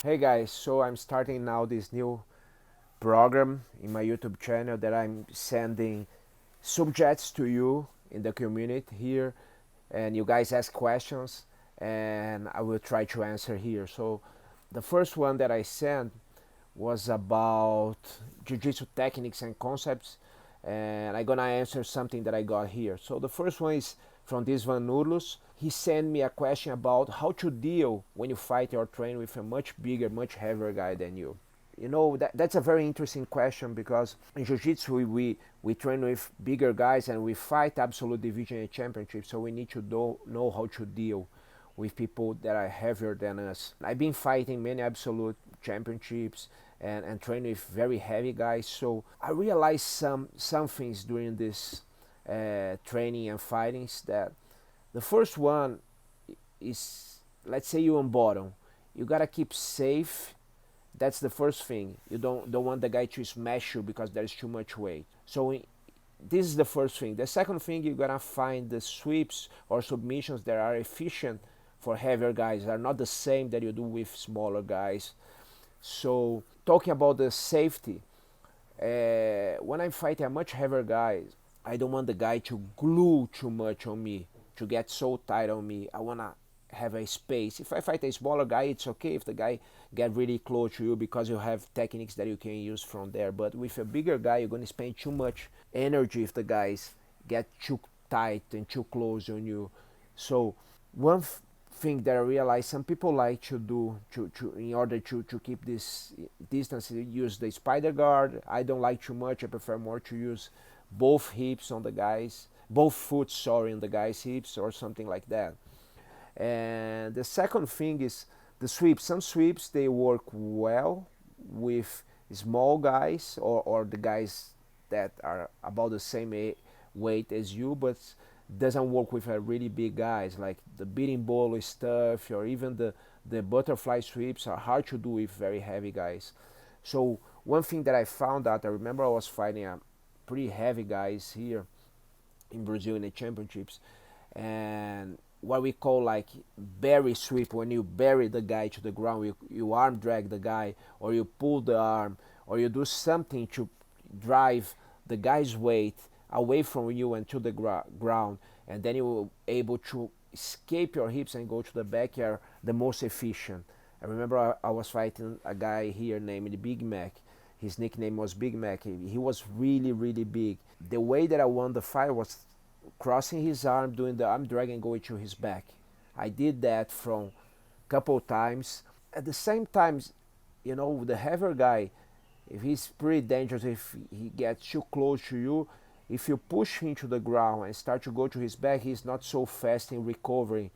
Hey guys, so I'm starting now this new program in my YouTube channel that I'm sending subjects to you in the community here, and you guys ask questions and I will try to answer here. So the first one that I sent was about Jiu-Jitsu techniques and concepts, and I'm gonna answer something that I got here. So the first one is from this Van Nurlus. He sent me a question about how to deal when you fight or train with a much bigger, much heavier guy than you. You know, that's a very interesting question because in Jiu-Jitsu we train with bigger guys and we fight absolute division and championship, so we need to know how to deal with people that are heavier than us. I've been fighting many absolute championships and train with very heavy guys, so I realized some things during this training and fightings. That the first one is, let's say you're on bottom, you gotta keep safe. That's the first thing. You don't want the guy to smash you because there's too much weight. So this is the first thing. The second thing, you're gonna find the sweeps or submissions that are efficient for heavier guys are not the same that you do with smaller guys. So talking about the safety, when I'm fighting a much heavier guy, I don't want the guy to glue too much on me, to get so tight on me. I wanna have a space. If I fight a smaller guy, it's okay if the guy get really close to you because you have techniques that you can use from there. But with a bigger guy, you're gonna spend too much energy if the guys get too tight and too close on you. So one thing that I realized some people like to do to in order to keep this distance, use the spider guard. I don't like too much. I prefer more to use both hips on the guys, both foot, sorry, on the guy's hips or something like that. And the second thing is the sweeps. Some sweeps they work well with small guys or the guys that are about the same weight as you, but doesn't work with a really big guys, like the beating ball stuff or even the butterfly sweeps are hard to do with very heavy guys. So one thing that I found out, I remember I was fighting a pretty heavy guys here in Brazil in the championships, and what we call like bury sweep, when you bury the guy to the ground, you arm drag the guy or you pull the arm or you do something to drive the guy's weight away from you and to the ground, and then you're able to escape your hips and go to the back. Are the most efficient. I remember I was fighting a guy here named Big Mac. His nickname was Big Mac. He was really big. The way that I won the fight was crossing his arm, doing the arm drag and going to his back. I did that from a couple times. At the same time, you know, the heavier guy, if he's pretty dangerous, if he gets too close to you, if you push him to the ground and start to go to his back, he's not so fast in recovering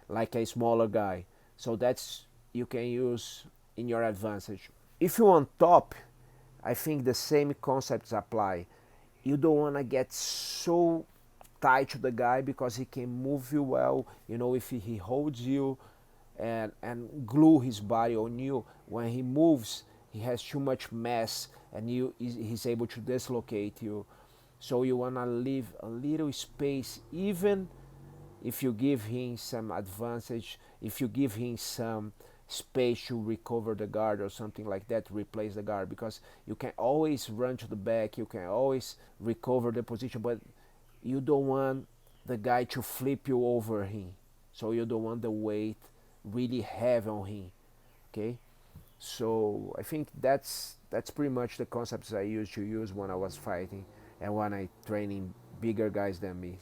like a smaller guy. So that's you can use in your advantage. If you're on top, I think the same concepts apply. You don't want to get so tied to the guy because he can move you well. You know, if he holds you and glue his body on you, when he moves, he has too much mass and he's able to dislocate you. So you want to leave a little space, even if you give him some advantage, if you give him some space to recover the guard or something like that, to replace the guard, because you can always run to the back, you can always recover the position, but you don't want the guy to flip you over him. So you don't want the weight really heavy on him. Okay? So I think that's pretty much the concepts I used to use when I was fighting and when I training bigger guys than me.